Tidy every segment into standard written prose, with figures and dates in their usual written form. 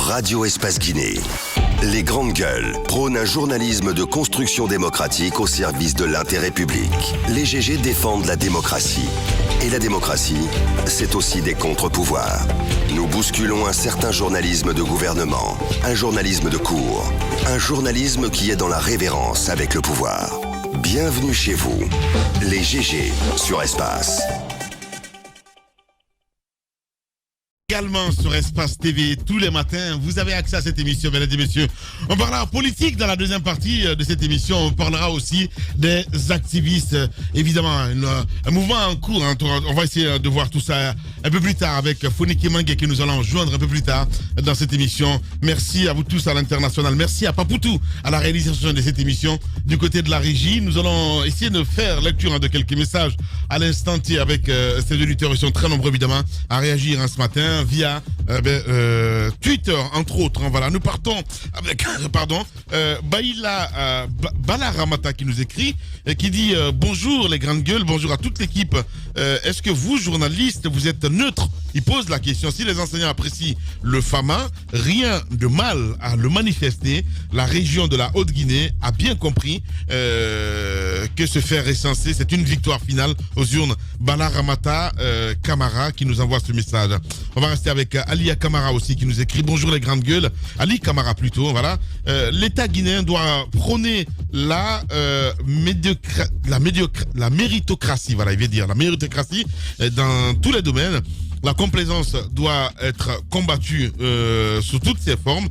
Radio Espace Guinée. Les grandes gueules prônent un journalisme de construction démocratique au service de l'intérêt public. Les GG défendent la démocratie. Et la démocratie, c'est aussi des contre-pouvoirs. Nous bousculons un certain journalisme de gouvernement, un journalisme de cour, un journalisme qui est dans la révérence avec le pouvoir. Bienvenue chez vous, les GG sur Espace. Également sur Espace TV, tous les matins, vous avez accès à cette émission, mesdames et messieurs. On parlera politique dans la deuxième partie de cette émission. On parlera aussi des activistes. Évidemment, un mouvement en cours. Hein. On va essayer de voir tout ça un peu plus tard avec Foniki Mangue que nous allons joindre un peu plus tard dans cette émission. Merci à vous tous à l'international. Merci à Papoutou à la réalisation de cette émission. Du côté de la régie, nous allons essayer de faire lecture de quelques messages à l'instant T avec ces auditeurs. Ils sont très nombreux évidemment à réagir ce matin via Twitter entre autres. Voilà, nous partons avec Bala Ramata qui nous écrit et qui dit bonjour les grandes gueules, bonjour à toute l'équipe. Est-ce que vous journalistes vous êtes neutres? Il pose la question. Si les enseignants apprécient le FAMA, rien de mal à le manifester. La région de la Haute-Guinée a bien compris que se faire recenser, c'est une victoire finale aux urnes. Bala Ramata Kamara qui nous envoie ce message. On va rester avec Ali Kamara aussi qui nous écrit bonjour les grandes gueules. Ali Kamara plutôt, voilà. L'État guinéen doit prôner la méritocratie, voilà, il veut dire la méritocratie dans tous les domaines. La complaisance doit être combattue sous toutes ses formes.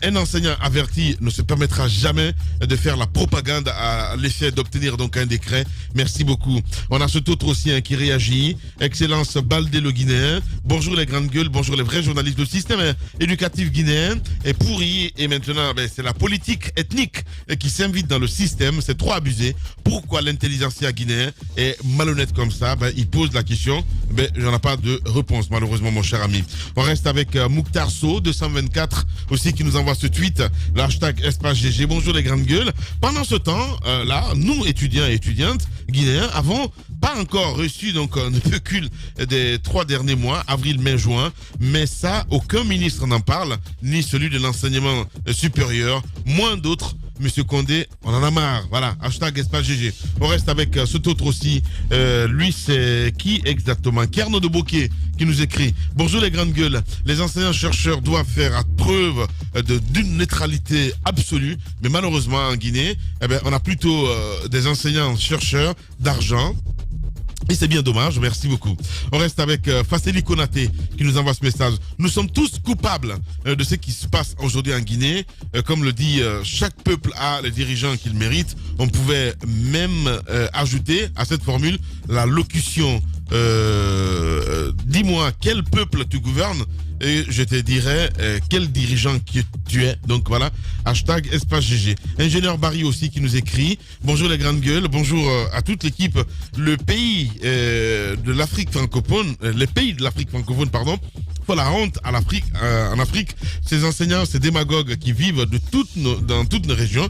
Un enseignant averti ne se permettra jamais de faire la propagande à l'effet d'obtenir donc un décret. Merci beaucoup. On a cet autre aussi qui réagit. Excellence Baldé le Guinéen. Bonjour les grandes gueules, bonjour les vrais journalistes. Le système éducatif guinéen est pourri et maintenant c'est la politique ethnique qui s'invite dans le système. C'est trop abusé. Pourquoi l'intelligentsia guinéen est malhonnête comme ça? Il pose la question. J'en ai pas de réponse malheureusement mon cher ami. On reste avec Mouktar So 224 aussi qui nous envoie ce tweet, le hashtag Espace GG. Bonjour les grandes gueules. Pendant ce temps là, nous étudiants et étudiantes guinéens avons pas encore reçu donc un pécule des 3 derniers mois, avril, mai, juin, mais ça aucun ministre n'en parle, ni celui de l'enseignement supérieur, moins d'autres. Monsieur Condé, on en a marre. Voilà, hashtag Espace GG. On reste avec cet autre aussi. Lui, c'est qui exactement? Kerno de Bokeh qui nous écrit. Bonjour les grandes gueules. Les enseignants-chercheurs doivent faire preuve d'une neutralité absolue. Mais malheureusement, en Guinée, on a plutôt des enseignants-chercheurs d'argent. Et c'est bien dommage, merci beaucoup. On reste avec Fasseli Konaté qui nous envoie ce message. Nous sommes tous coupables de ce qui se passe aujourd'hui en Guinée. Comme le dit, chaque peuple a les dirigeants qu'il mérite. On pouvait même ajouter à cette formule la locution dis-moi quel peuple tu gouvernes et je te dirai quel dirigeant tu es. Donc voilà, hashtag Espace GG. Ingénieur Barry aussi qui nous écrit. Bonjour les grandes gueules, bonjour à toute l'équipe. Le pays de l'Afrique francophone, les pays de l'Afrique francophone, pardon, faut la honte à l'Afrique, en Afrique. Ces enseignants, ces démagogues qui vivent dans toutes nos régions,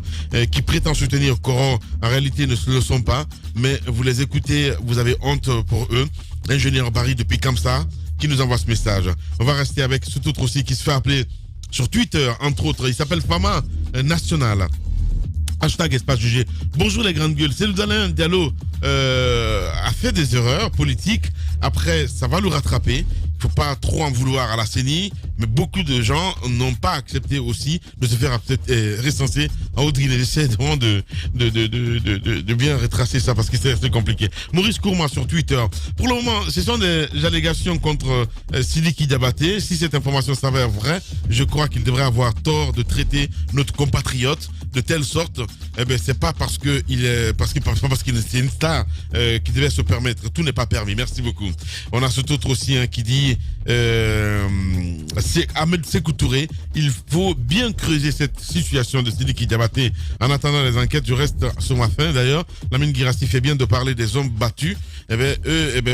qui prétendent soutenir Coran, en réalité ne le sont pas. Mais vous les écoutez, vous avez honte pour eux. Ingénieur Barry depuis Kamsa qui nous envoie ce message. On va rester avec cet autre aussi qui se fait appeler sur Twitter, entre autres. Il s'appelle Fama National. Hashtag Espace GG. Bonjour les grandes gueules. Cellou Dalein Diallo a fait des erreurs politiques. Après, ça va le rattraper. Il ne faut pas trop en vouloir à la CENI, mais beaucoup de gens n'ont pas accepté aussi de se faire recenser en Haute-Guinée. J'essaie vraiment de bien retracer ça parce que c'est compliqué. Maurice Kourma sur Twitter. Pour le moment, ce sont des allégations contre Sidiki Diabaté. Si cette information s'avère vraie, je crois qu'il devrait avoir tort de traiter notre compatriote de telle sorte. C'est pas parce qu'il est une star qui devait se permettre. Tout n'est pas permis. Merci beaucoup. On a cet autre aussi qui dit c'est Ahmed Sékou Touré. Il faut bien creuser cette situation de Sidiki Diabaté. En attendant les enquêtes, je reste sur ma faim. D'ailleurs, Lamine Guirassi fait bien de parler des hommes battus.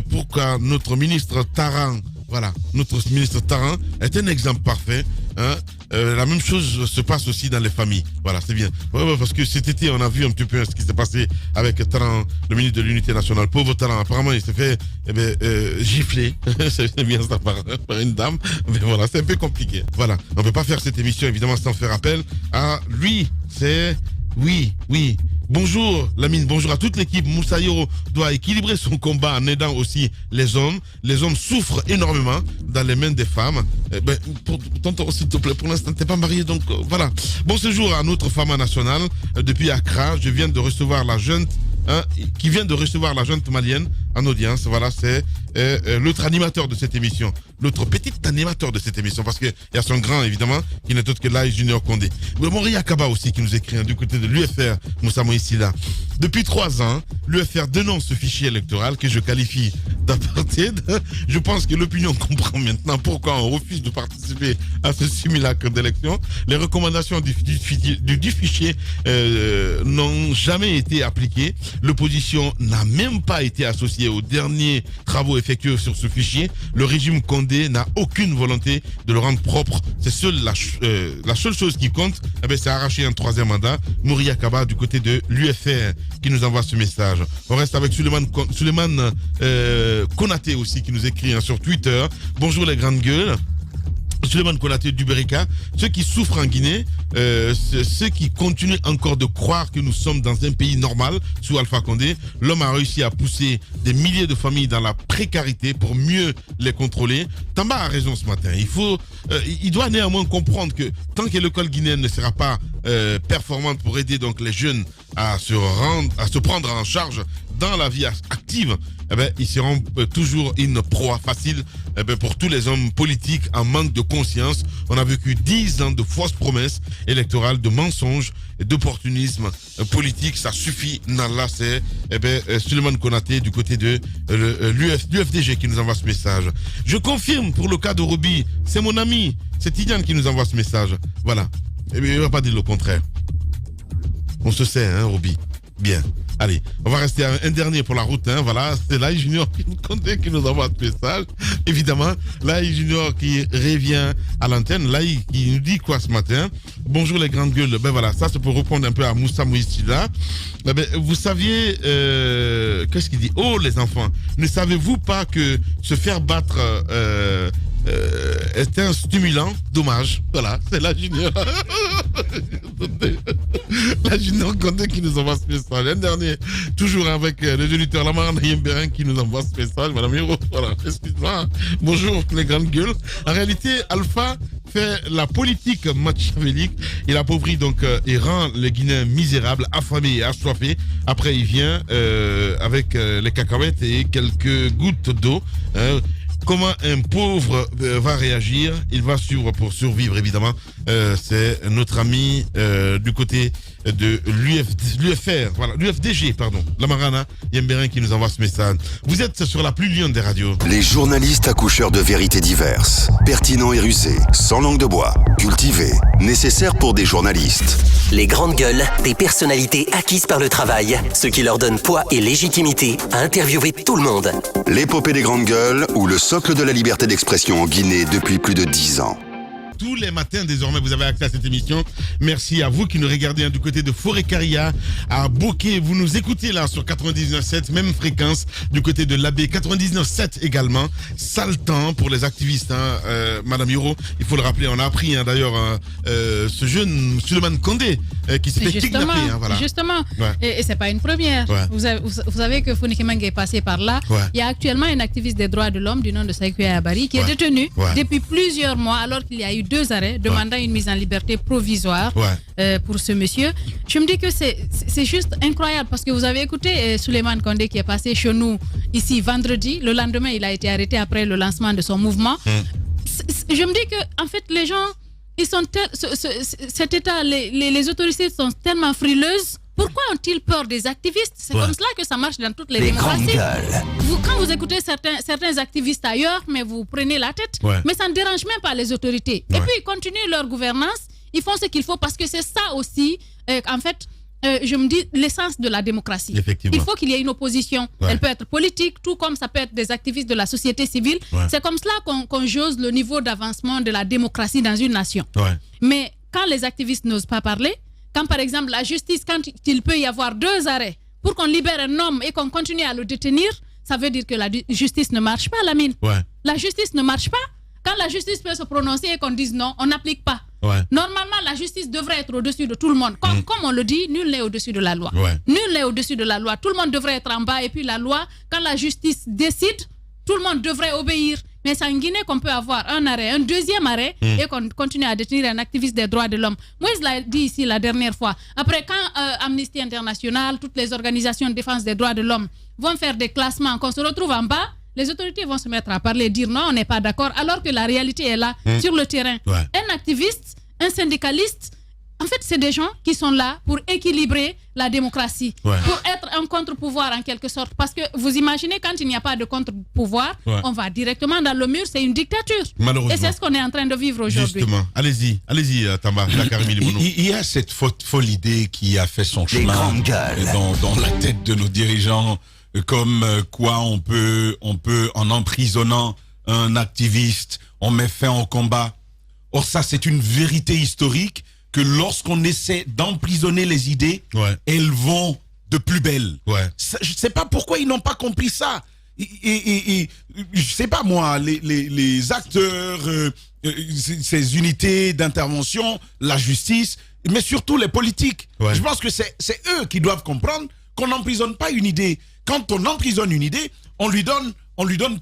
Pourquoi notre ministre Taran, voilà, notre ministre Taran est un exemple parfait. hein, la même chose se passe aussi dans les familles. Voilà, c'est bien. Ouais, parce que cet été, on a vu un petit peu ce qui s'est passé avec Taran, le ministre de l'Unité nationale. Pauvre Taran, apparemment, il s'est fait gifler. C'est bien ça par une dame. Mais voilà, c'est un peu compliqué. Voilà, on ne peut pas faire cette émission, évidemment, sans faire appel à lui. C'est... Oui. Bonjour Lamine, bonjour à toute l'équipe. Moussa Yoro doit équilibrer son combat en aidant aussi les hommes. Les hommes souffrent énormément dans les mains des femmes. Tonton, s'il te plaît, pour l'instant, t'es pas marié, donc voilà. Bon séjour à notre femme nationale depuis Accra. Je viens de recevoir la junte. Qui vient de recevoir la junte malienne en audience. Voilà, c'est l'autre animateur de cette émission, l'autre petit animateur de cette émission, parce qu'il y a son grand, évidemment, qui n'est autre que Laye Junior Condé. Mais Moria Kaba aussi, qui nous écrit du côté de l'UFR, Moussa Moïsila. Depuis 3 ans, l'UFR dénonce ce fichier électoral que je qualifie d'apartheid. Je pense que l'opinion comprend maintenant pourquoi on refuse de participer à ce simulacre d'élection. Les recommandations du fichier n'ont jamais été appliquées. L'opposition n'a même pas été associée aux derniers travaux effectués sur ce fichier. Le régime Condé n'a aucune volonté de le rendre propre. C'est la seule chose qui compte, c'est arracher un 3e mandat. Mouria Kaba du côté de l'UFR qui nous envoie ce message. On reste avec Suleiman Konaté aussi qui nous écrit sur Twitter. Bonjour les grandes gueules. Suleiman Konaté du Berika, ceux qui souffrent en Guinée, ceux qui continuent encore de croire que nous sommes dans un pays normal sous Alpha Condé. L'homme a réussi à pousser des milliers de familles dans la précarité pour mieux les contrôler. Tamba a raison ce matin. Il doit néanmoins comprendre que tant que l'école guinéenne ne sera pas performante pour aider donc les jeunes à se prendre en charge dans la vie active, ils seront toujours une proie facile pour tous les hommes politiques en manque de conscience. On a vécu 10 ans de fausses promesses électorales, de mensonges et d'opportunisme politique. Ça suffit. Nalla, c'est Suleiman Konaté du côté de l'UFDG qui nous envoie ce message. Je confirme pour le cas de Roby, c'est mon ami, c'est Tidiane qui nous envoie ce message. Voilà. Il ne va pas dire le contraire. On se sait, Roby. Bien. Allez, on va rester un dernier pour la route. Voilà, c'est Laye Junior qui nous envoie ce message. Évidemment, Laye Junior qui revient à l'antenne. Laye qui nous dit quoi ce matin? Bonjour les grandes gueules. Voilà, ça c'est pour répondre un peu à Moussa Moïsila. Vous saviez, qu'est-ce qu'il dit? Oh les enfants, ne savez-vous pas que se faire battre est un stimulant? Dommage. Voilà, c'est la Junior. La Junior Condé qui nous envoie ce message. Un dernier, toujours avec les auditeurs Lamarana Yemberin qui nous envoie ce message. Madame Hiro, voilà, excuse-moi. Bonjour les grandes gueules. En réalité, Alpha fait la politique machiavélique. Il appauvrit donc et rend les Guinéens misérables, affamés et assoiffés. Après, il vient avec les cacahuètes et quelques gouttes d'eau. Comment un pauvre va réagir? Il va suivre pour survivre, évidemment. C'est notre ami du côté de l'UFR, voilà, l'UFDG, pardon, Lamarana Yemberin qui nous envoie ce message. Vous êtes sur la plus lionne des radios. Les journalistes accoucheurs de vérités diverses, pertinents et rusés, sans langue de bois, cultivés, nécessaires pour des journalistes. Les grandes gueules, des personnalités acquises par le travail, ce qui leur donne poids et légitimité à interviewer tout le monde. L'épopée des grandes gueules ou le socle de la liberté d'expression en Guinée depuis plus de 10 ans. Tous les matins, désormais, vous avez accès à cette émission. Merci à vous qui nous regardez du côté de Forêt-Caria, à Bokeh. Vous nous écoutez là sur 99.7, même fréquence, du côté de l'Abbé, 99.7 également. Sale temps pour les activistes, Madame Hiro. Il faut le rappeler, on a appris d'ailleurs ce jeune Suleiman Condé qui s'est fait kidnapper. Voilà. Justement, ouais. Et c'est pas une première. Ouais. Vous savez que Founike Mengue est passé par là. Ouais. Il y a actuellement un activiste des droits de l'homme du nom de Saïkou Abari qui est détenu depuis plusieurs mois alors qu'il y a eu 2 arrêts demandant une mise en liberté provisoire pour ce monsieur. Je me dis que c'est juste incroyable parce que vous avez écouté Suleiman Condé qui est passé chez nous ici vendredi. Le lendemain, il a été arrêté après le lancement de son mouvement. Je me dis que en fait, les gens, ils sont cet état, les autorités sont tellement frileuses. Pourquoi ont-ils peur des activistes? C'est comme cela que ça marche dans toutes les démocraties. Quand vous écoutez certains activistes ailleurs, mais vous prenez la tête, mais ça ne dérange même pas les autorités. Et puis, ils continuent leur gouvernance, ils font ce qu'il faut parce que c'est ça aussi, en fait, je me dis, l'essence de la démocratie. Il faut qu'il y ait une opposition. Elle peut être politique, tout comme ça peut être des activistes de la société civile. C'est comme cela qu'on jauge le niveau d'avancement de la démocratie dans une nation. Mais quand les activistes n'osent pas parler, quand par exemple la justice, quand il peut y avoir 2 arrêts pour qu'on libère un homme et qu'on continue à le détenir, ça veut dire que la justice ne marche pas, Lamine. La justice ne marche pas. Quand la justice peut se prononcer et qu'on dise non, on n'applique pas. Normalement, la justice devrait être au-dessus de tout le monde. Comme on le dit, nul n'est au-dessus de la loi. Nul n'est au-dessus de la loi. Tout le monde devrait être en bas. Et puis la loi, quand la justice décide, tout le monde devrait obéir. Mais c'est en Guinée qu'on peut avoir un arrêt, un deuxième arrêt, et qu'on continue à détenir un activiste des droits de l'homme. Moïse l'a dit ici la dernière fois. Après, quand Amnesty International, toutes les organisations de défense des droits de l'homme vont faire des classements, qu'on se retrouve en bas, les autorités vont se mettre à parler, dire non, on n'est pas d'accord, alors que la réalité est là, sur le terrain. Un activiste, un syndicaliste, en fait, c'est des gens qui sont là pour équilibrer la démocratie, pour être un contre-pouvoir en quelque sorte. Parce que vous imaginez, quand il n'y a pas de contre-pouvoir, on va directement dans le mur, c'est une dictature. Malheureusement. Et c'est ce qu'on est en train de vivre aujourd'hui. Justement. Allez-y, Tamba. Il y a cette folle idée qui a fait son chemin dans la tête de nos dirigeants, comme quoi on peut en emprisonnant un activiste, on met fin au combat. Or ça, c'est une vérité historique que lorsqu'on essaie d'emprisonner les idées, elles vont de plus belle. Ça, je ne sais pas pourquoi ils n'ont pas compris ça. Et je ne sais pas moi, les acteurs, ces unités d'intervention, la justice, mais surtout les politiques. Je pense que c'est eux qui doivent comprendre qu'on n'emprisonne pas une idée. Quand on emprisonne une idée, on lui donne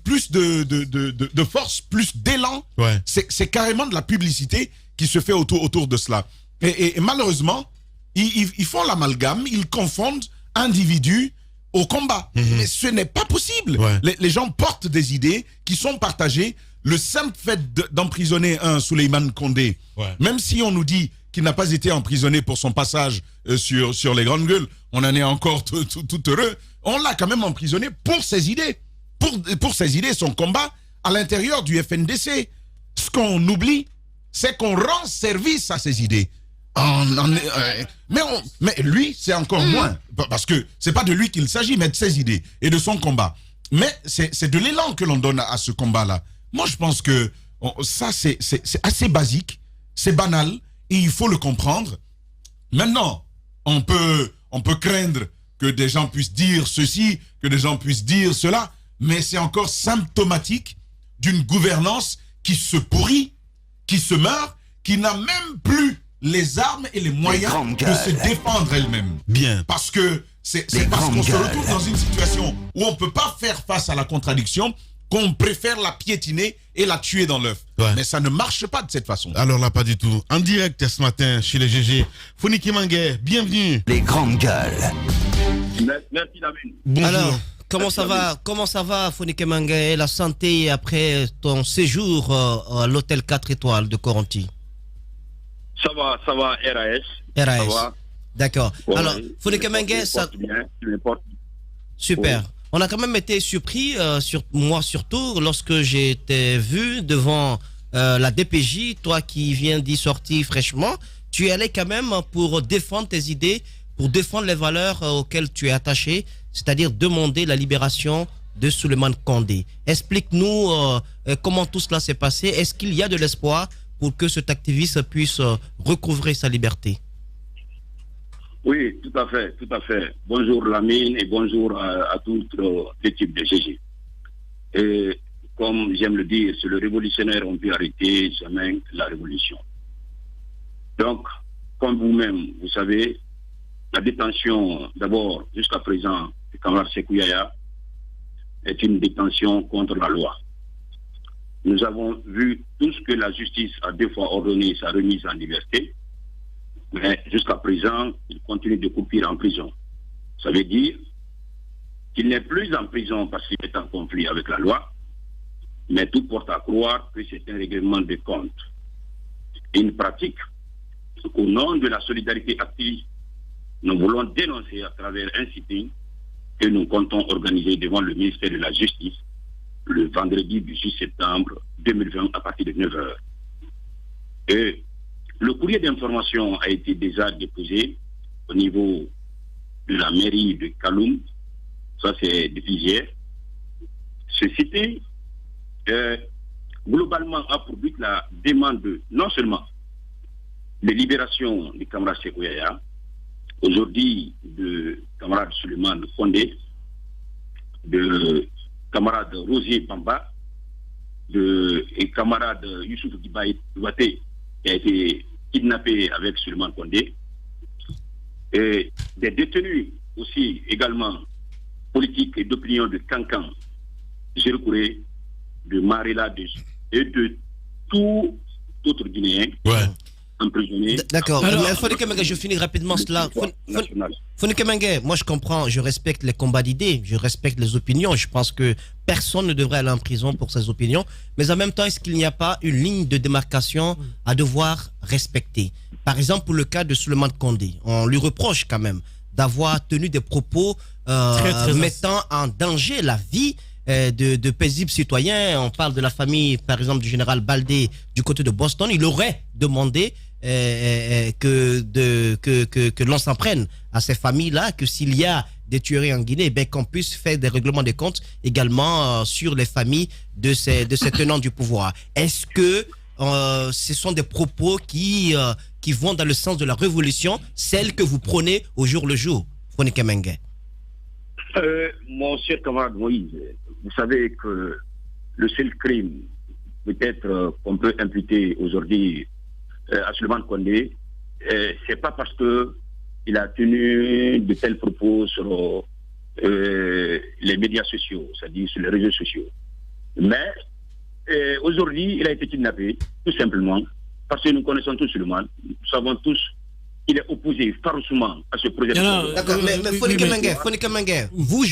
plus de force, plus d'élan. C'est carrément de la publicité qui se fait autour de cela. Et malheureusement, ils font l'amalgame, ils confondent individus au combat. Mais ce n'est pas possible. Les gens portent des idées qui sont partagées. Le simple fait d'emprisonner un Souleymane Condé, même si on nous dit qu'il n'a pas été emprisonné pour son passage sur les grandes gueules, on en est encore tout heureux, on l'a quand même emprisonné pour ses idées. Pour ses idées, son combat à l'intérieur du FNDC. Ce qu'on oublie, c'est qu'on rend service à ses idées. Mais lui, c'est encore moins. Parce que c'est pas de lui qu'il s'agit, mais de ses idées et de son combat. Mais c'est de l'élan que l'on donne à ce combat-là. Moi, je pense que ça, c'est assez basique, c'est banal, et il faut le comprendre. Maintenant, on peut craindre que des gens puissent dire ceci, que des gens puissent dire cela, mais c'est encore symptomatique d'une gouvernance qui se pourrit, qui se meurt, qui n'a même plus les armes et les moyens de se défendre elle-même. Parce que c'est parce qu'on se retrouve dans une situation où on ne peut pas faire face à la contradiction qu'on préfère la piétiner et la tuer dans l'œuf. Mais ça ne marche pas de cette façon. Alors là, pas du tout. En direct ce matin chez les GG, Foniki Mangué, bienvenue. Les grandes gueules. Merci Lamine. Bonjour. Alors, comment ça va Foniki Mangué, la santé après ton séjour à l'hôtel 4 étoiles de Coronti? Ça va, RAS. Ça va. D'accord. Alors, Foniki Mangué, ça... Super. Oui. On a quand même été surpris, moi surtout, lorsque j'ai été vu devant la DPJ, toi qui viens d'y sortir fraîchement, tu es allé quand même pour défendre tes idées, pour défendre les valeurs auxquelles tu es attaché, c'est-à-dire demander la libération de Souleymane Condé. Explique-nous comment tout cela s'est passé. Est-ce qu'il y a de l'espoir pour que cet activiste puisse recouvrer sa liberté? Oui, tout à fait. Bonjour Lamine et bonjour à toute l'équipe de GG. Et comme j'aime le dire, c'est le révolutionnaire, on peut arrêter jamais la révolution. Donc, comme vous-même, vous savez, la détention, d'abord, jusqu'à présent, de Kamara Sékou Yaya est une détention contre la loi. Nous avons vu tout ce que la justice a 2 fois ordonné sa remise en liberté. Mais jusqu'à présent, il continue de croupir en prison. Ça veut dire qu'il n'est plus en prison parce qu'il est en conflit avec la loi, mais tout porte à croire que c'est un règlement de compte. Une pratique qu'au nom de la solidarité active, nous voulons dénoncer à travers un sitting que nous comptons organiser devant le ministère de la Justice le vendredi 18 septembre 2020 à partir de 9h. Et le courrier d'information a été déjà déposé au niveau de la mairie de Kaloum, ça c'est depuis hier. Ce cité, globalement, a pour but la demande non seulement de libération du camarade Sékou Yaya, aujourd'hui de camarade Suleiman Kondé, de camarade Rosier Bamba, et camarade Youssouf Dibaté, qui a été kidnappé avec Suleiman Kondé, et des détenus aussi également politiques et d'opinion de Kankan, Gérokouré, de Marila et de tout autre Guinéen emprisonné. D'accord. Fonike Mengue, je finis rapidement cela. Fonike Mengue, moi je comprends, je respecte les combats d'idées, je respecte les opinions, je pense que personne ne devrait aller en prison pour ses opinions, mais en même temps, est-ce qu'il n'y a pas une ligne de démarcation à devoir respecter? Par exemple, pour le cas de Suleiman Kondé, on lui reproche quand même d'avoir tenu des propos mettant en danger la vie de paisibles citoyens. On parle de la famille, par exemple, du général Baldé du côté de Boston. Il aurait demandé que l'on s'en prenne à ces familles-là, que s'il y a des tueries en Guinée, qu'on puisse faire des règlements des comptes également sur les familles de ces tenants du pouvoir. Est-ce que ce sont des propos qui vont dans le sens de la révolution, celle que vous prônez au jour le jour, Fonike Mengue? Mon cher camarade Moïse, vous savez que le seul crime peut-être qu'on peut imputer aujourd'hui à Suleiman Kondé, c'est pas parce que il a tenu de tels propos sur les médias sociaux, c'est-à-dire sur les réseaux sociaux. Mais aujourd'hui, il a été kidnappé, tout simplement, parce que nous connaissons tous Suleiman, nous savons tous qu'il est opposé farouchement à ce projet. D'accord, mais Fonike Mengue, vous,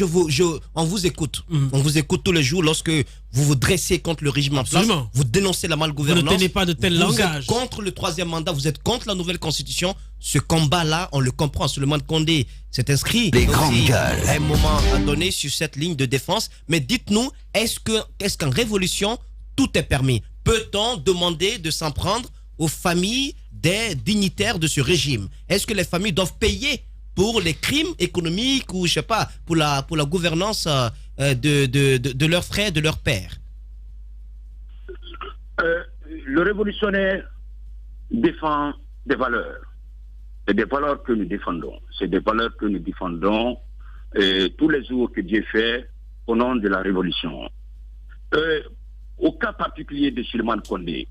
on vous écoute. On vous écoute tous les jours lorsque vous vous dressez contre le régime en place. Vous dénoncez la malgouvernance. Vous ne tenez pas de tel langage. Êtes contre le troisième mandat, vous êtes contre la nouvelle constitution. Ce combat-là, on le comprend. Suleiman Kondé s'est inscrit à un moment donné sur cette ligne de défense. Mais dites-nous, est-ce qu'en révolution, tout est permis? Peut-on demander de s'en prendre aux familles des dignitaires de ce régime? Est-ce que les familles doivent payer pour les crimes économiques ou, je sais pas, pour la gouvernance de leurs frères, de leurs pères? Le révolutionnaire défend des valeurs. C'est des valeurs que nous défendons. C'est des valeurs que nous défendons tous les jours que Dieu fait au nom de la révolution. Au cas particulier de Suleiman Kondé,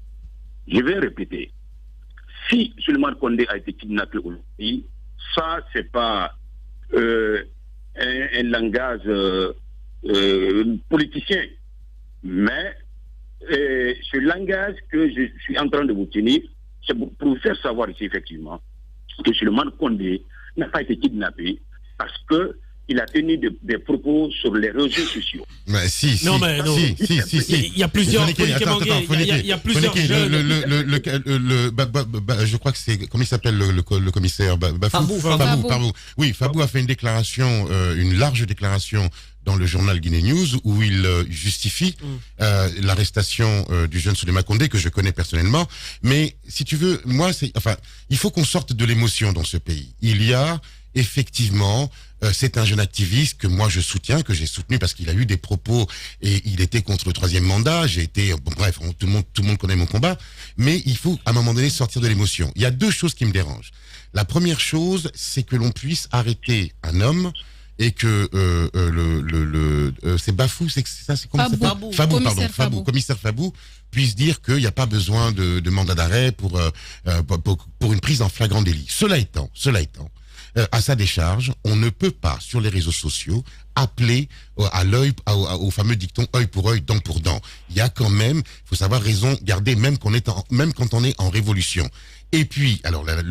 je vais répéter, si Suleiman Kondé a été kidnappé aujourd'hui, ça, c'est pas un langage politicien, mais ce langage que je suis en train de vous tenir, c'est pour vous faire savoir ici, effectivement, que Suleiman Kondé n'a pas été kidnappé parce que il a tenu des propos sur les réseaux sociaux. Mais si. Il y a plusieurs. Il y a plusieurs jeunes. Je crois que c'est, comment il s'appelle le commissaire Fabou. Oui, Fabou a fait une déclaration, une large déclaration dans le journal Guinée News où il justifie l'arrestation du jeune Suleiman Kondé que je connais personnellement. Mais si tu veux, il faut qu'on sorte de l'émotion dans ce pays. Il y a effectivement, c'est un jeune activiste que moi je soutiens, que j'ai soutenu parce qu'il a eu des propos et il était contre le troisième mandat. J'ai été, bref, tout le monde connaît mon combat. Mais il faut à un moment donné sortir de l'émotion. Il y a deux choses qui me dérangent. La première chose, c'est que l'on puisse arrêter un homme et que c'est Bafou, c'est ça, c'est comment Fabou, commissaire Fabou puisse dire qu'il n'y a pas besoin de mandat d'arrêt pour une prise en flagrant délit. Cela étant, à sa décharge, on ne peut pas, sur les réseaux sociaux, appeler au fameux dicton œil pour œil, dent pour dent. Il y a quand même, il faut savoir raison garder, même quand on est en révolution. Et puis, alors la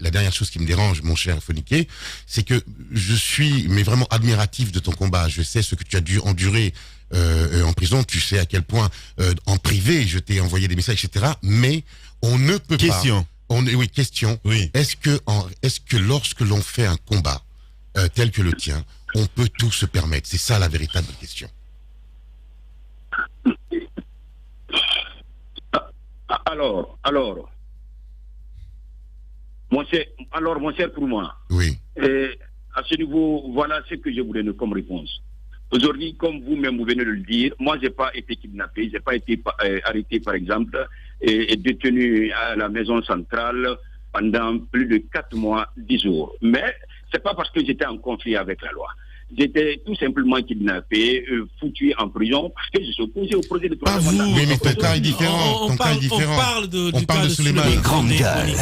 dernière chose qui me dérange, mon cher Fonike, c'est que je suis vraiment admiratif de ton combat. Je sais ce que tu as dû endurer en prison. Tu sais à quel point en privé, je t'ai envoyé des messages, etc. Mais on ne peut pas. Question. Oui. Est-ce que lorsque l'on fait un combat tel que le tien, on peut tout se permettre? C'est ça la véritable question. Alors, Mon cher pour moi. Oui. Et à ce niveau, voilà ce que je voulais donner comme réponse. Aujourd'hui, comme vous-même vous venez de le dire, moi, je n'ai pas été kidnappé, je n'ai pas été arrêté, par exemple, et détenu à la maison centrale pendant plus de 4 mois, 10 jours. Mais ce n'est pas parce que j'étais en conflit avec la loi. J'étais tout simplement kidnappé, foutu en prison parce que je suis opposé au projet de troisième mandat. Oui, mais ton cas est différent. On parle de Suleiman. Les grandes gueules.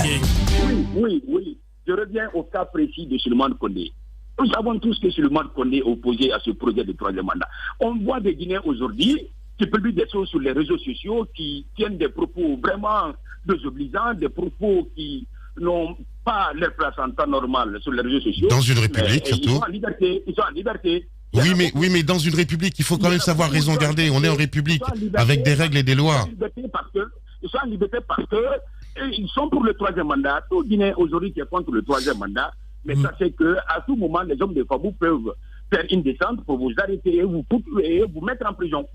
Oui. Je reviens au cas précis de Souleymane Condé. Nous savons tous que Souleymane Condé est opposé à ce projet de troisième mandat. On voit des Guinéens aujourd'hui qui publient des choses sur les réseaux sociaux qui tiennent des propos vraiment désobligeants, des propos qui n'ont pas leur place en temps normal sur les réseaux sociaux. Dans une république, surtout. Ils sont en liberté. Oui, mais dans une république, il faut quand même savoir raison garder. On est en république avec des règles et des lois. Ils sont en liberté parce que ils sont pour le troisième mandat. Tout Guinée aujourd'hui qui est contre le troisième mandat. Mais sachez qu'à tout moment, les hommes de Fabou peuvent faire une descente pour vous arrêter et vous mettre en prison.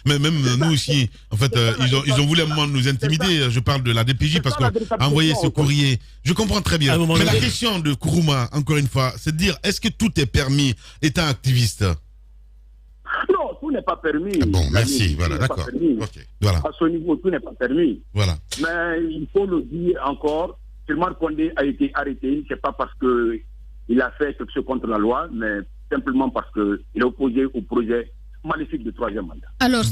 Mais même nous aussi, en fait, ils ont voulu à un moment nous intimider. Je parle de la DPJ parce qu'on a envoyé ce courrier. Je comprends très bien. Mais la question de Kourouma, encore une fois, c'est de dire, est-ce que tout est permis étant activiste? Non, tout n'est pas permis. Bon, merci, voilà, d'accord. Okay, voilà. À ce niveau, tout n'est pas permis. Voilà. Mais il faut le dire encore, Souleymane Condé a été arrêté, c'est pas parce qu'il a fait quelque chose contre la loi, mais simplement parce qu'il est opposé au projet maléfique de troisième mandat. Alors,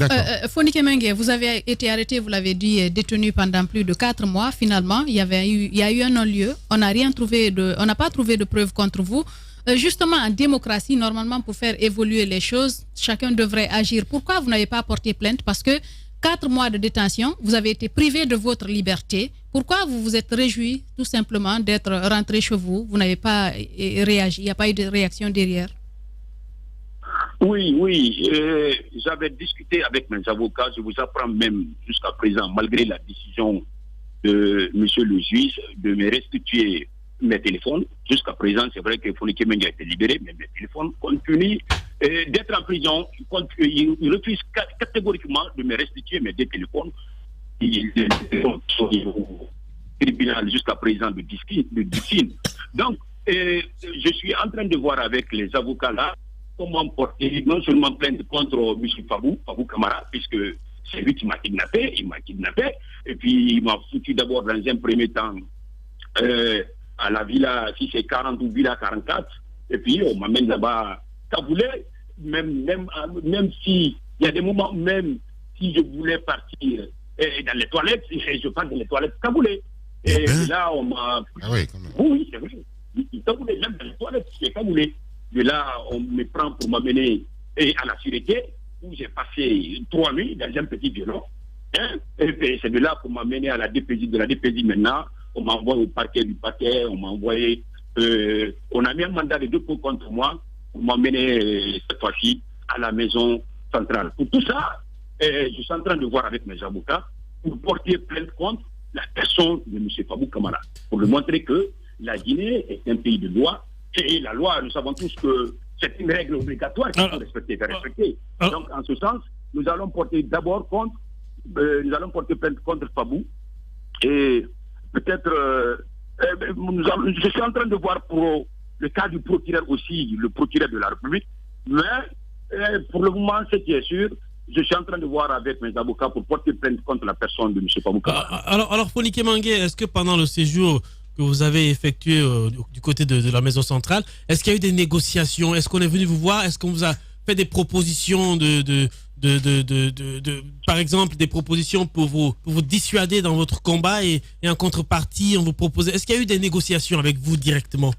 Fonike Mengue, vous avez été arrêté, vous l'avez dit, détenu pendant plus de 4 mois. Finalement, il y a eu un non-lieu. On n'a pas trouvé de preuves contre vous. Justement, en démocratie, normalement, pour faire évoluer les choses, chacun devrait agir. Pourquoi vous n'avez pas porté plainte? Parce que 4 mois de détention, vous avez été privé de votre liberté. Pourquoi vous vous êtes réjoui tout simplement d'être rentré chez vous? Vous n'avez pas réagi, il n'y a pas eu de réaction derrière? Oui. J'avais discuté avec mes avocats. Je vous apprends même jusqu'à présent, malgré la décision de monsieur le juge de me restituer mes téléphones. Jusqu'à présent, c'est vrai que Fonike Mengue a été libéré, mais mes téléphones continuent d'être en prison. Il refuse catégoriquement de me restituer mes 2 téléphones. Il sont au tribunal jusqu'à présent de discipline. Donc, je suis en train de voir avec les avocats là comment porter non seulement plainte contre M. Fabou Kamara, puisque c'est lui qui m'a kidnappé, et puis il m'a foutu d'abord dans un premier temps à la villa, si c'est 40 ou villa 44, et puis on m'amène là-bas Kaboulé, même si il y a des moments, même si je voulais partir dans les toilettes, je pars dans les toilettes Kaboulé. Et là, on m'a... Ah oui, quand même. Oui, c'est vrai. Kaboulé, même dans les toilettes, c'est Kaboulé. De là, on me prend pour m'amener à la sûreté, où j'ai passé 3 nuits dans un petit violon. Et c'est de là pour m'amener à la DPJ. De la DPJ maintenant, on m'a envoyé au parquet du parquet, on m'a envoyé... on a mis un mandat de dépôt contre moi pour m'amener cette fois-ci à la maison centrale. Pour tout ça, je suis en train de voir avec mes avocats pour porter plainte contre la personne de M. Fabou Kamara, pour lui montrer que la Guinée est un pays de loi, et la loi, nous savons tous que c'est une règle obligatoire qu'il faut respecter. Donc, en ce sens, nous allons porter d'abord plainte contre Fabou, et peut-être, je suis en train de voir pour le cas du procureur aussi, le procureur de la République, mais pour le moment, ce qui est sûr, je suis en train de voir avec mes avocats pour porter plainte contre la personne de M. Fabou Kamara. Alors, Fonike Mengue, est-ce que pendant le séjour que vous avez effectué du côté de la maison centrale, est-ce qu'il y a eu des négociations? Est-ce qu'on est venu vous voir? Est-ce qu'on vous a fait des propositions par exemple, des propositions pour vous dissuader dans votre combat et en contrepartie, on vous proposait... Est-ce qu'il y a eu des négociations avec vous directement?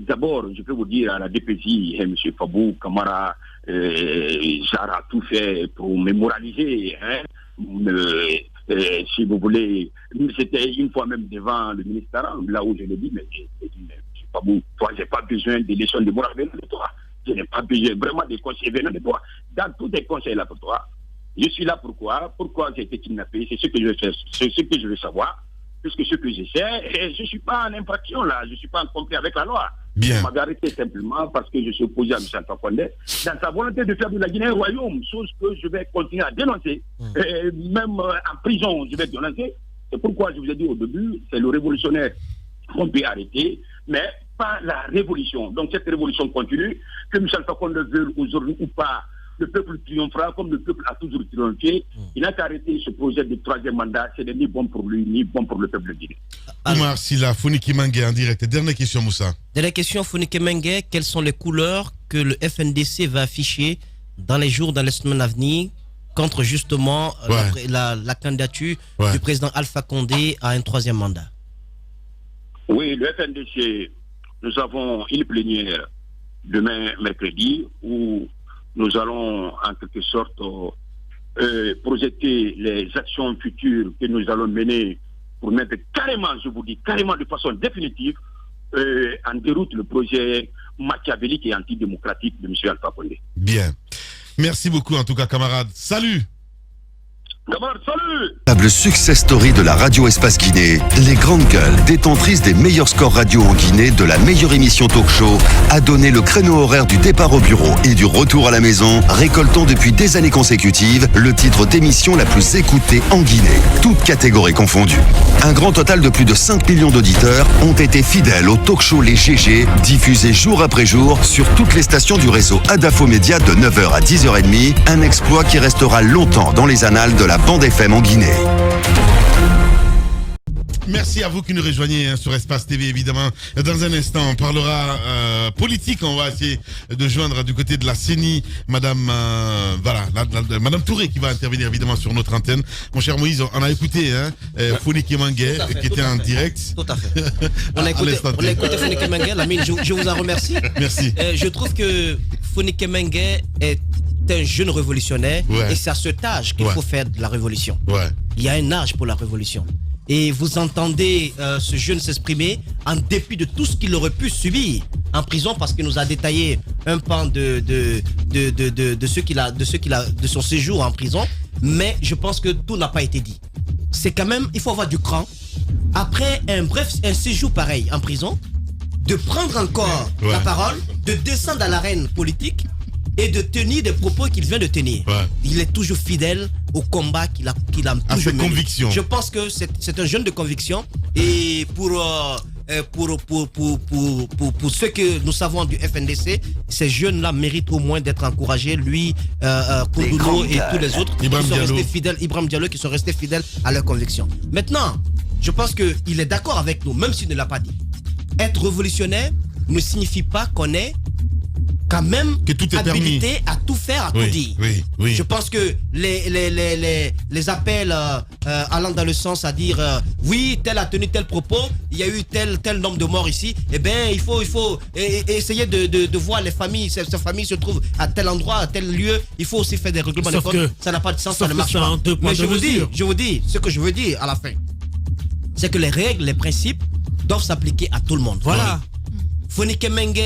D'abord, je peux vous dire à la DPJ, M. Fabou Kamara, Zara a tout fait pour me moraliser. Si vous voulez, c'était une fois même devant le ministre Aram, là où je l'ai dit, mais M. Fabou, toi, j'ai pas besoin de leçons de morale venant de toi. Je n'ai pas besoin vraiment des conseils venant de toi. Dans tous tes conseils là pour toi, je suis là pourquoi j'ai été kidnappé, c'est ce que je veux faire, c'est ce que je veux savoir. Puisque ce que je sais, je ne suis pas en infraction là, je ne suis pas en conflit avec la loi. Bien. Je m'avais arrêté simplement parce que je suis opposé à M. Alpha Condé dans sa volonté de faire de la Guinée un royaume, chose que je vais continuer à dénoncer. Même en prison, je vais dénoncer. C'est pourquoi je vous ai dit au début, c'est le révolutionnaire qu'on peut arrêter, mais pas la révolution. Donc cette révolution continue, que Michel Fakonde le veuille aujourd'hui ou pas, le peuple triomphera comme le peuple a toujours triomphé. Il n'a qu'à arrêter ce projet de 3e mandat. Ce n'est ni bon pour lui, ni bon pour le peuple guinéen. Oumar Silla, Foniki Mengue en direct. Dernière question, Moussa. Dernière question, Foniki Mengue. Quelles sont les couleurs que le FNDC va afficher dans les jours, dans les semaines à venir, contre justement la candidature du président Alpha Condé à un 3e mandat? Oui, le FNDC, nous avons une plénière demain, mercredi, où nous allons en quelque sorte projeter les actions futures que nous allons mener pour mettre carrément, je vous dis, carrément de façon définitive en déroute le projet machiavélique et antidémocratique de M. Alpha Condé. Bien. Merci beaucoup en tout cas, camarades. Salut! Camarades, salut! Table success story de la radio Espace Guinée, les grandes gueules, détentrices des meilleurs scores radio en Guinée, de la meilleure émission talk show, a donné le créneau horaire du départ au bureau et du retour à la maison, récoltant depuis des années consécutives le titre d'émission la plus écoutée en Guinée, toutes catégories confondues. Un grand total de plus de 5 millions d'auditeurs ont été fidèles au talk show Les GG, diffusé jour après jour sur toutes les stations du réseau Adafo Média de 9h à 10h30, un exploit qui restera longtemps dans les annales de la bande FM en Guinée. Merci à vous qui nous rejoignez sur Espace TV, évidemment. Dans un instant, on parlera politique. On va essayer de joindre du côté de la CENI Madame Madame Touré qui va intervenir évidemment sur notre antenne. Mon cher Moïse, on a écouté Foniki Mengue qui était en direct. Tout à fait. On a écouté Foniki Mengue. Lamine, je vous en remercie. Merci. Je trouve que Foniki Mengue est un jeune révolutionnaire et c'est à cet âge qu'il faut faire de la révolution. Il y a un âge pour la révolution. Et vous entendez ce jeune s'exprimer en dépit de tout ce qu'il aurait pu subir en prison, parce qu'il nous a détaillé un pan de son séjour en prison. Mais je pense que tout n'a pas été dit. C'est quand même, il faut avoir du cran. Après un séjour pareil en prison, de prendre encore la parole, de descendre à l'arène politique et de tenir des propos qu'il vient de tenir. Il est toujours fidèle au combat qu'il a toujours mené. Conviction. Je pense que c'est un jeune de conviction. Et pour ce que nous savons du FNDC, ces jeunes-là méritent au moins d'être encouragés. Lui, Koudouno et tous les autres qui sont restés fidèles, Ibrahim Diallo, qui sont restés fidèles à leurs convictions. Maintenant, je pense qu'il est d'accord avec nous, même s'il ne l'a pas dit. Être révolutionnaire ne signifie pas qu'on est quand même habilité à tout faire, à tout dire. Je pense que les appels allant dans le sens à dire oui, tel a tenu tel propos, il y a eu tel nombre de morts ici, eh bien il faut essayer de voir les familles, ces familles se trouvent à tel endroit, à tel lieu, il faut aussi faire des règlements de compte. Ça n'a pas de sens, ça ne marche pas. Mais je vous dis, ce que je veux dire à la fin, c'est que les règles, les principes doivent s'appliquer à tout le monde. Voilà. Foniki Mengue,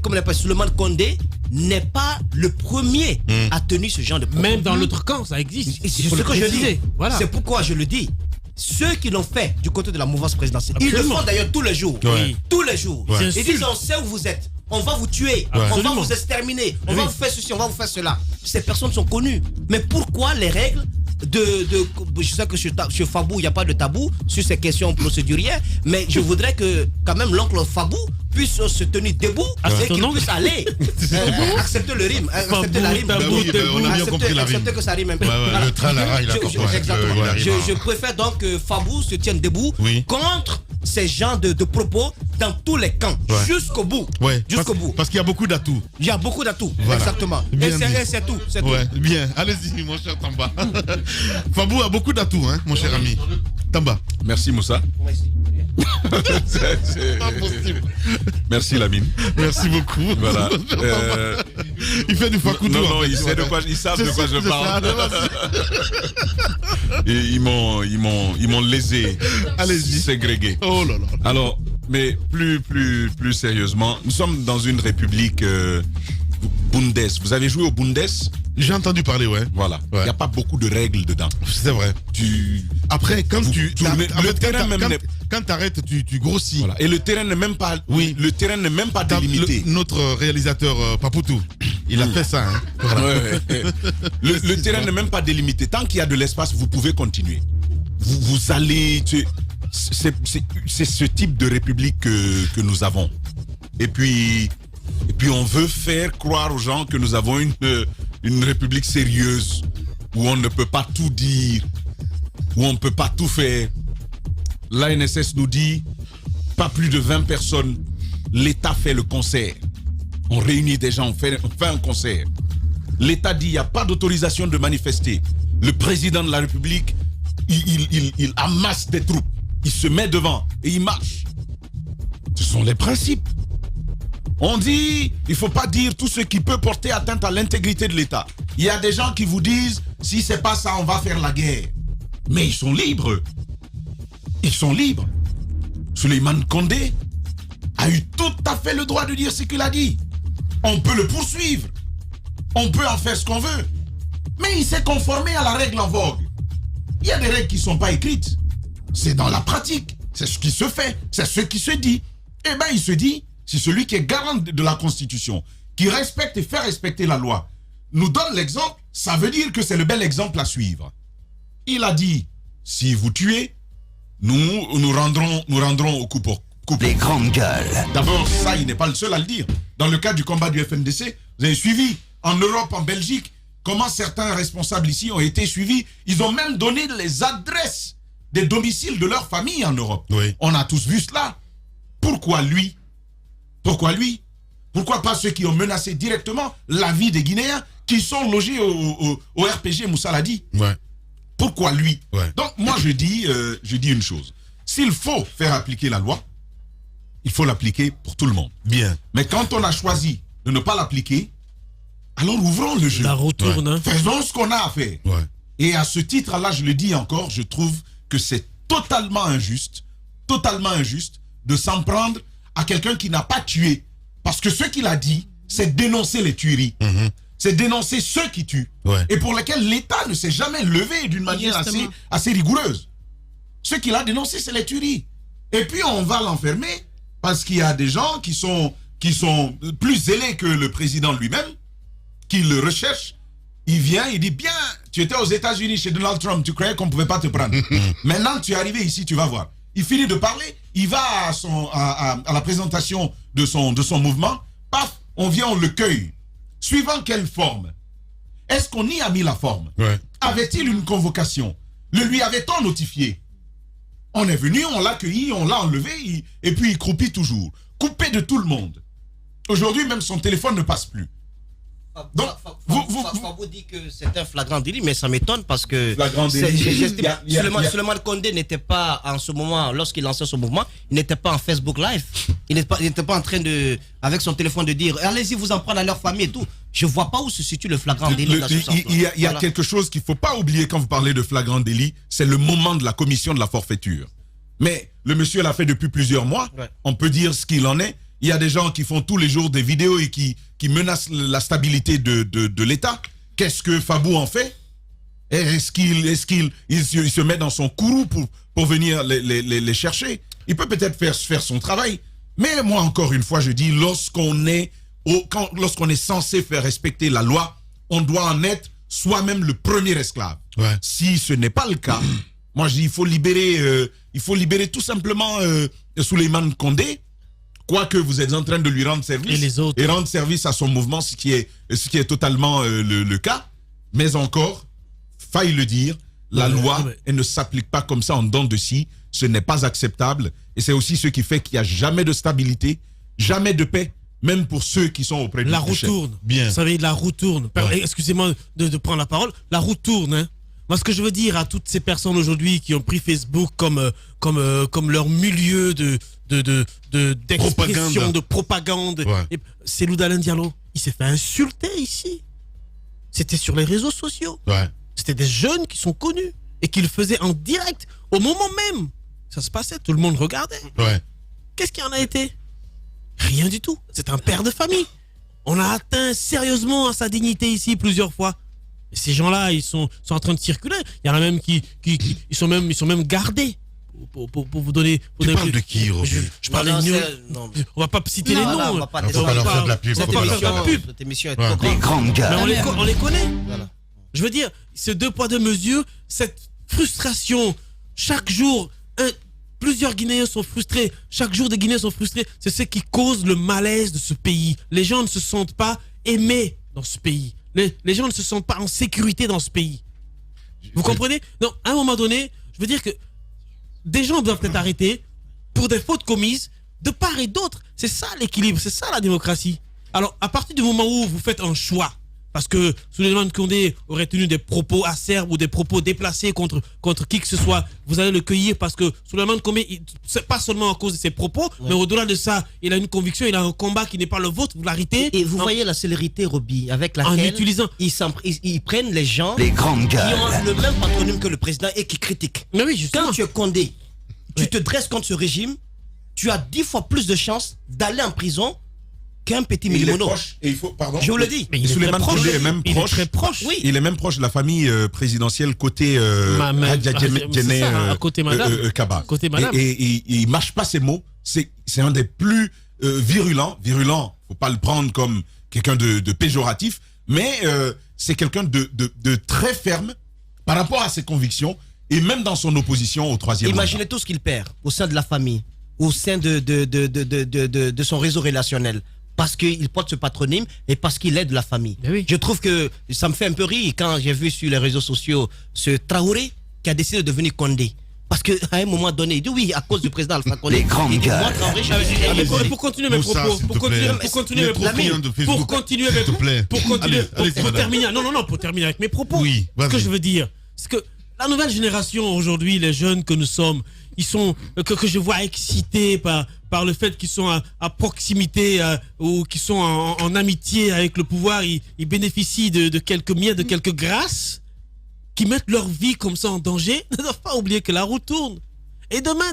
comme l'appelle Souleymane Condé, n'est pas le premier à tenir ce genre de propos. Même dans l'autre camp, ça existe. C'est ce que je dis. Voilà. C'est pourquoi je le dis. Ceux qui l'ont fait du côté de la mouvance présidentielle, ils le font d'ailleurs tous les jours. Tous les jours. Ils disent, on sait où vous êtes. On va vous tuer. On va vous exterminer. On va vous faire ceci, on va vous faire cela. Ces personnes sont connues. Mais pourquoi les règles je sais que chez Fabou, il n'y a pas de tabou sur ces questions procédurières, mais je voudrais que quand même l'oncle Fabou puisse se tenir debout et qu'il puisse aller accepter le rime, accepter la rime, accepter que ça rime un peu. Le train, la il a compris. Exactement. Je préfère donc que Fabou se tienne debout contre ces genres de propos dans tous les camps, jusqu'au bout. Jusqu'au bout. Parce qu'il y a beaucoup d'atouts. Il y a beaucoup d'atouts, exactement. Et c'est tout. Bien, allez-y, mon cher Tamba. Fabou a beaucoup d'atouts, hein, mon cher ami. Tamba. Merci, Moussa. C'est pas possible. Merci, Lamine. Merci beaucoup. Voilà. Il fait du fakoudo. Non, ils savent de quoi je parle. Et ils m'ont lésé. Allez-y. Ségrégué. Oh là là. Alors, mais plus sérieusement, nous sommes dans une république Bundes. Vous avez joué au Bundes? J'ai entendu parler, Voilà. Il n'y a pas beaucoup de règles dedans. C'est vrai. Après, quand quand t'arrêtes, tu grossis. Voilà. Et le terrain n'est même pas. Le terrain n'est même pas délimité. Notre réalisateur Papoutou, il a fait ça. Hein. Voilà. Le terrain n'est même pas délimité. Tant qu'il y a de l'espace, vous pouvez continuer. vous allez... C'est ce type de république que nous avons. Et puis on veut faire croire aux gens que nous avons une république sérieuse, où on ne peut pas tout dire, où on ne peut pas tout faire. L'ANSS nous dit, pas plus de 20 personnes, l'État fait le concert. On réunit des gens, on fait un concert. L'État dit, il n'y a pas d'autorisation de manifester. Le président de la République, il amasse des troupes. Il se met devant et il marche. Ce sont les principes. On dit, il ne faut pas dire tout ce qui peut porter atteinte à l'intégrité de l'État. Il y a des gens qui vous disent, si c'est pas ça, on va faire la guerre. Mais ils sont libres. Ils sont libres. Souleymane Kondé a eu tout à fait le droit de dire ce qu'il a dit. On peut le poursuivre. On peut en faire ce qu'on veut. Mais il s'est conformé à la règle en vogue. Il y a des règles qui ne sont pas écrites. C'est dans la pratique. C'est ce qui se fait. C'est ce qui se dit. Eh bien, il se dit, si celui qui est garant de la Constitution, qui respecte et fait respecter la loi, nous donne l'exemple, ça veut dire que c'est le bel exemple à suivre. Il a dit, si vous tuez, nous rendrons au coup pour coup. Les grandes gueules. D'abord, ça, il n'est pas le seul à le dire. Dans le cas du combat du FNDC, vous avez suivi, en Europe, en Belgique, comment certains responsables ici ont été suivis. Ils ont même donné les adresses des domiciles de leur famille en Europe. Oui. On a tous vu cela. Pourquoi lui? Pourquoi lui? Pourquoi pas ceux qui ont menacé directement la vie des Guinéens qui sont logés au RPG Moussaladi? Ouais. Pourquoi lui? Ouais. Donc moi je dis une chose. S'il faut faire appliquer la loi, il faut l'appliquer pour tout le monde. Bien. Mais quand on a choisi de ne pas l'appliquer, alors ouvrons le jeu. La retourne. Ouais. Hein. Faisons ce qu'on a à faire. Ouais. Et à ce titre-là, je le dis encore, je trouve que c'est totalement injuste de s'en prendre à quelqu'un qui n'a pas tué. Parce que ce qu'il a dit, c'est dénoncer les tueries. C'est dénoncer ceux qui tuent. Ouais. Et pour lesquels l'État ne s'est jamais levé d'une manière assez rigoureuse. Ce qu'il a dénoncé, c'est les tueries. Et puis on va l'enfermer parce qu'il y a des gens qui sont plus zélés que le président lui-même, qui le recherchent. Il vient, il dit, bien, tu étais aux États-Unis chez Donald Trump, tu croyais qu'on ne pouvait pas te prendre. Maintenant, tu es arrivé ici, tu vas voir. Il finit de parler, il va à la présentation de son mouvement, paf, on vient, on le cueille. Suivant quelle forme? Est-ce qu'on y a mis la forme? Ouais. Avait-il une convocation? Le lui avait-on notifié? On est venu, on l'a accueilli, on l'a enlevé, et puis il croupit toujours. Coupé de tout le monde. Aujourd'hui, même son téléphone ne passe plus. Donc, vous dites que c'est un flagrant délit, mais ça m'étonne parce que Souleymane Kondé n'était pas en ce moment, lorsqu'il lançait son mouvement, il n'était pas en Facebook Live. Il n'était pas en train de, avec son téléphone, de dire allez-y vous en prendre à leur famille et tout. Je ne vois pas où se situe le flagrant délit. Il y a quelque chose qu'il ne faut pas oublier quand vous parlez de flagrant délit, c'est le moment de la commission de la forfaiture. Mais le monsieur l'a fait depuis plusieurs mois, ouais. On peut dire ce qu'il en est. Il y a des gens qui font tous les jours des vidéos et qui menacent la stabilité de l'État. Qu'est-ce que Fabou en fait? Est-ce qu'il se met dans son courroux pour venir les chercher? Il peut peut-être faire son travail. Mais moi, encore une fois, je dis, lorsqu'on est censé faire respecter la loi, on doit en être soi-même le premier esclave. Ouais. Si ce n'est pas le cas, moi je dis, il faut libérer tout simplement Souleymane Kondé. Quoique vous êtes en train de lui rendre service et rendre service à son mouvement, ce qui est totalement le cas. Mais encore, faille le dire, la loi, elle ne s'applique pas comme ça en dents de scie. Ce n'est pas acceptable. Et c'est aussi ce qui fait qu'il n'y a jamais de stabilité, jamais de paix, même pour ceux qui sont auprès du chef. La roue tourne. Bien. Vous savez, la roue tourne. Ouais. Excusez-moi de prendre la parole. La roue tourne. Hein. Moi, ce que je veux dire à toutes ces personnes aujourd'hui qui ont pris Facebook comme leur milieu d'expression, de propagande. Ouais. C'est Loudalin Diallo. Il s'est fait insulter ici. C'était sur les réseaux sociaux. Ouais. C'était des jeunes qui sont connus et qui le faisaient en direct au moment même. Ça se passait, tout le monde regardait. Ouais. Qu'est-ce qui en a été? Rien du tout. C'est un père de famille. On a atteint sérieusement à sa dignité ici plusieurs fois. Et ces gens-là, ils sont en train de circuler. Il y en a même qui ils sont même gardés. Pour vous donner. Tu parles de qui, Roby? Je parle de nous. On va pas citer les noms. On va pas leur faire de la pub. Cette émission est trop les grandes gueules. Mais on les connaît. Voilà. Je veux dire, ces deux poids deux mesures, cette frustration chaque jour, plusieurs Guinéens sont frustrés. Chaque jour, des Guinéens sont frustrés. C'est ce qui cause le malaise de ce pays. Les gens ne se sentent pas aimés dans ce pays. Les gens ne se sentent pas en sécurité dans ce pays. Vous comprenez? Donc, à un moment donné, je veux dire que des gens doivent être arrêtés pour des fautes commises de part et d'autre. C'est ça l'équilibre, c'est ça la démocratie. Alors, à partir du moment où vous faites un choix, parce que Souleymane Condé aurait tenu des propos acerbes ou des propos déplacés contre qui que ce soit, vous allez le cueillir parce que Souleymane Condé, c'est pas seulement à cause de ses propos, mais au-delà de ça, il a une conviction, il a un combat qui n'est pas le vôtre, vous l'arrêtez. Et vous voyez la célérité, Roby, avec laquelle ils prennent les gens les grandes gueules qui ont le même patronyme que le président et qui critiquent. Mais oui, justement. Quand tu es Condé, tu te dresses contre ce régime, tu as 10 fois plus de chances d'aller en prison qu'un petit Milimono. Je vous le dis. Mais Souleymane Condé est même proche. Très proche. Oui. Il est même proche de la famille présidentielle côté côté madame. Kaba. Côté madame. Et il mâche pas ses mots. C'est un des plus virulents. Virulent, faut pas le prendre comme quelqu'un de péjoratif, mais c'est quelqu'un de très ferme par rapport à ses convictions et même dans son opposition au troisième mandat. Imaginez tout ce qu'il perd au sein de la famille, au sein de son réseau relationnel. Parce qu'il porte ce patronyme et parce qu'il aide la famille. Oui. Je trouve que ça me fait un peu rire quand j'ai vu sur les réseaux sociaux ce Traoré qui a décidé de devenir Condé. Parce qu'à un moment donné, il dit oui, à cause du président Alpha Condé. Les grandes gueules. Moi, Traoré, pour continuer mes propos, pour terminer avec mes propos. Oui, ce que je veux dire, c'est que la nouvelle génération aujourd'hui, les jeunes que nous sommes, ils sont que je vois excités par le fait qu'ils sont à proximité ou qu'ils sont en amitié avec le pouvoir, ils bénéficient de quelques miettes, de quelques grâces, qui mettent leur vie comme ça en danger, ne doivent pas oublier que la roue tourne. Et demain,